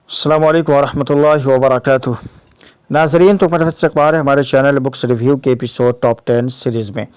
अस्सलामु अलैकुम वरहमतुल्लाहि वबरकातुह। नाज़रीन, तो मेरा इस्तक़बाल है हमारे चैनल बुक्स रिव्यू के एपिसोड टॉप 10 सीरीज़ में।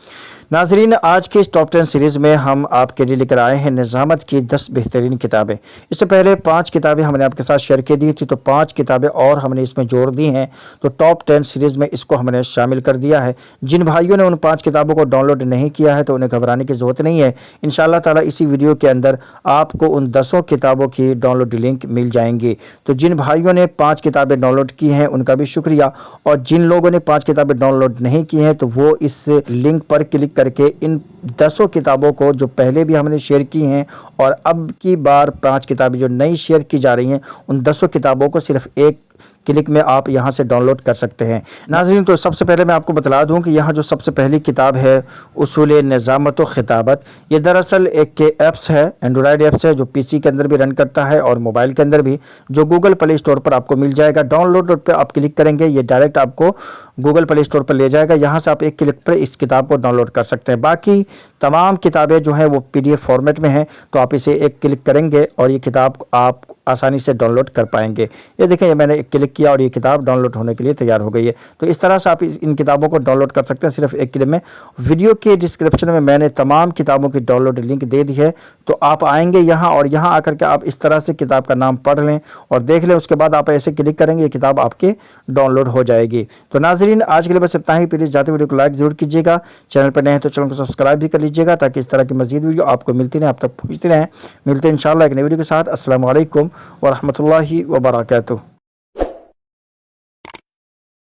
नाज़रीन, आज के इस टॉप 10 सीरीज़ में हम आपके लिए लेकर आए हैं निज़ामत की 10 बेहतरीन किताबें। इससे पहले 5 किताबें हमने आपके साथ शेयर की दी थी, तो 5 किताबें और हमने इसमें जोड़ दी हैं, तो टॉप 10 सीरीज़ में इसको हमने शामिल कर दिया है। जिन भाइयों ने उन 5 किताबों को डाउनलोड नहीं किया है तो उन्हें घबराने की ज़रूरत नहीं है। इंशाअल्लाह ताला इसी वीडियो के अंदर आपको उन 10 किताबों की डाउनलोड लिंक मिल जाएंगी। तो जिन भाइयों ने 5 किताबें डाउनलोड की हैं उनका भी शुक्रिया, और जिन लोगों ने 5 किताबें डाउनलोड नहीं की हैं तो वो इस लिंक पर क्लिक करके इन 10 किताबों को जो पहले भी हमने शेयर की हैं और अब की बार 5 किताबें जो नई शेयर की जा रही हैं, उन 10 किताबों को सिर्फ एक क्लिक में आप यहां से डाउनलोड कर सकते हैं। नाज़रीन, तो सबसे पहले मैं आपको बतला दूं कि यहाँ जो सबसे पहली किताब है उसूल निज़ामत व खिताबत, ये दरअसल एक ऐप्स है, एंड्रॉयड ऐप्स है जो पीसी के अंदर भी रन करता है और मोबाइल के अंदर भी, जो गूगल प्ले स्टोर पर आपको मिल जाएगा। डाउनलोड पर आप क्लिक करेंगे, ये डायरेक्ट आपको गूगल प्ले स्टोर पर ले जाएगा। यहाँ से आप एक क्लिक पर इस किताब को डाउनलोड कर सकते हैं। बाकी तमाम किताबें जो हैं वो PDF फॉर्मेट में हैं, तो आप इसे एक क्लिक करेंगे और ये किताब आप आसानी से डाउनलोड कर पाएंगे। ये देखें, ये मैंने एक क्लिक किया और ये किताब डाउनलोड होने के लिए तैयार हो गई है। तो इस तरह से आप इन किताबों को डाउनलोड कर सकते हैं सिर्फ एक क्लिक में। वीडियो के डिस्क्रिप्शन में मैंने तमाम किताबों की डाउनलोड लिंक दे दी है, तो आप आएंगे यहाँ और यहाँ आकर के आप इस तरह से किताब का नाम पढ़ लें और देख लें। उसके बाद आप ऐसे क्लिक करेंगे, ये किताब आपके डाउनलोड हो जाएगी। तो नाज़रीन, आज के लिए बस इतना ही। प्लीज़ जाते वीडियो को लाइक जरूर कीजिएगा, चैनल पर नए हैं तो चैनल को सब्सक्राइब भी कर लीजिएगा ताकि इस तरह की मज़ीद वीडियो आपको मिलती रहें, आप तक पहुँचती रहें। मिलते हैं इंशाअल्लाह एक नई वीडियो के साथ। अस्सलामु अलैकुम वरहमतुल्लाहि वबरकातुह।